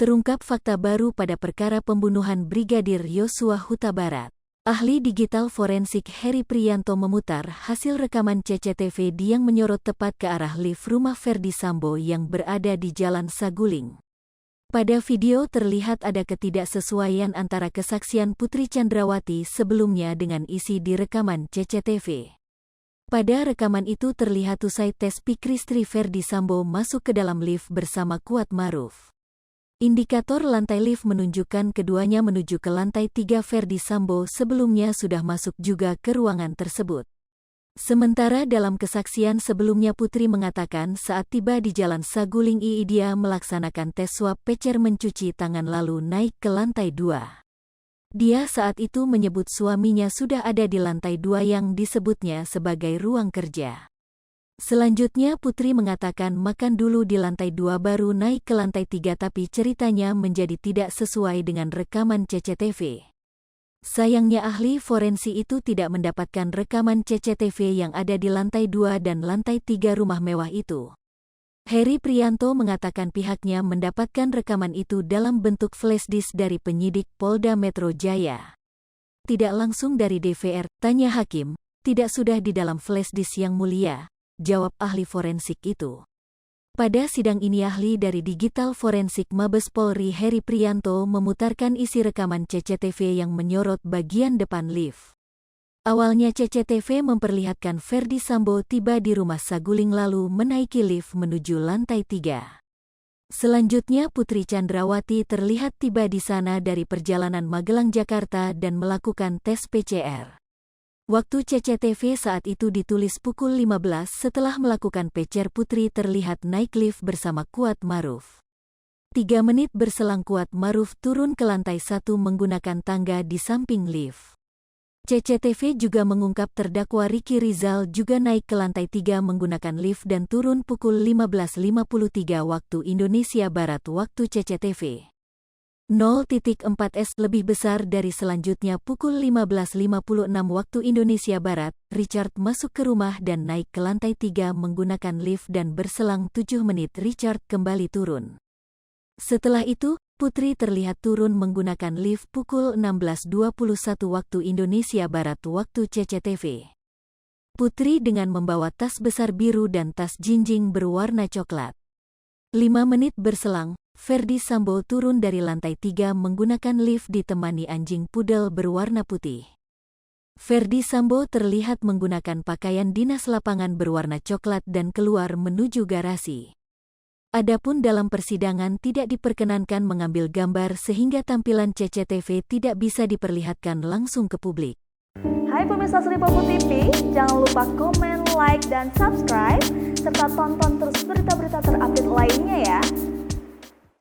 Terungkap fakta baru pada perkara pembunuhan Brigadir Yosua Huta Barat. Ahli digital forensik Heri Priyanto memutar hasil rekaman CCTV yang menyorot tepat ke arah lift rumah Ferdy Sambo yang berada di Jalan Saguling. Pada video terlihat ada ketidaksesuaian antara kesaksian Putri Chandrawati sebelumnya dengan isi di rekaman CCTV. Pada rekaman itu terlihat usai tes psikiatri Ferdy Sambo masuk ke dalam lift bersama Kuat Maruf. Indikator lantai lift menunjukkan keduanya menuju ke lantai 3. Ferdy Sambo sebelumnya sudah masuk juga ke ruangan tersebut. Sementara dalam kesaksian sebelumnya Putri mengatakan saat tiba di Jalan Saguling dia melaksanakan tes swab PCR mencuci tangan lalu naik ke lantai 2. Dia saat itu menyebut suaminya sudah ada di lantai 2 yang disebutnya sebagai ruang kerja. Selanjutnya Putri mengatakan makan dulu di lantai 2 baru naik ke lantai 3 tapi ceritanya menjadi tidak sesuai dengan rekaman CCTV. Sayangnya ahli forensik itu tidak mendapatkan rekaman CCTV yang ada di lantai 2 dan lantai 3 rumah mewah itu. Heri Priyanto mengatakan pihaknya mendapatkan rekaman itu dalam bentuk flashdisk dari penyidik Polda Metro Jaya. Tidak langsung dari DVR, tanya hakim, tidak sudah di dalam flashdisk yang mulia, jawab ahli forensik itu. Pada sidang ini ahli dari digital forensik Mabes Polri Heri Priyanto memutarkan isi rekaman CCTV yang menyorot bagian depan lift. Awalnya CCTV memperlihatkan Ferdy Sambo tiba di rumah Saguling lalu menaiki lift menuju lantai 3. Selanjutnya Putri Chandrawati terlihat tiba di sana dari perjalanan Magelang Jakarta dan melakukan tes PCR. Waktu CCTV saat itu ditulis pukul 15 setelah melakukan PCR Putri terlihat naik lift bersama Kuat Maruf. 3 menit berselang Kuat Maruf turun ke lantai 1 menggunakan tangga di samping lift. CCTV juga mengungkap terdakwa Ricky Rizal juga naik ke lantai 3 menggunakan lift dan turun pukul 15.53 waktu Indonesia Barat waktu CCTV. 0.4s lebih besar dari selanjutnya pukul 15.56 waktu Indonesia Barat, Richard masuk ke rumah dan naik ke lantai 3 menggunakan lift dan berselang 7 menit Richard kembali turun. Setelah itu, Putri terlihat turun menggunakan lift pukul 16.21 waktu Indonesia Barat waktu CCTV. Putri dengan membawa tas besar biru dan tas jinjing berwarna coklat. 5 menit berselang, Ferdy Sambo turun dari lantai 3 menggunakan lift ditemani anjing pudel berwarna putih. Ferdy Sambo terlihat menggunakan pakaian dinas lapangan berwarna coklat dan keluar menuju garasi. Adapun dalam persidangan tidak diperkenankan mengambil gambar sehingga tampilan CCTV tidak bisa diperlihatkan langsung ke publik. Hai pemirsa Sri Popo TV, jangan lupa komen, like, dan subscribe, serta tonton terus berita-berita terupdate lainnya ya.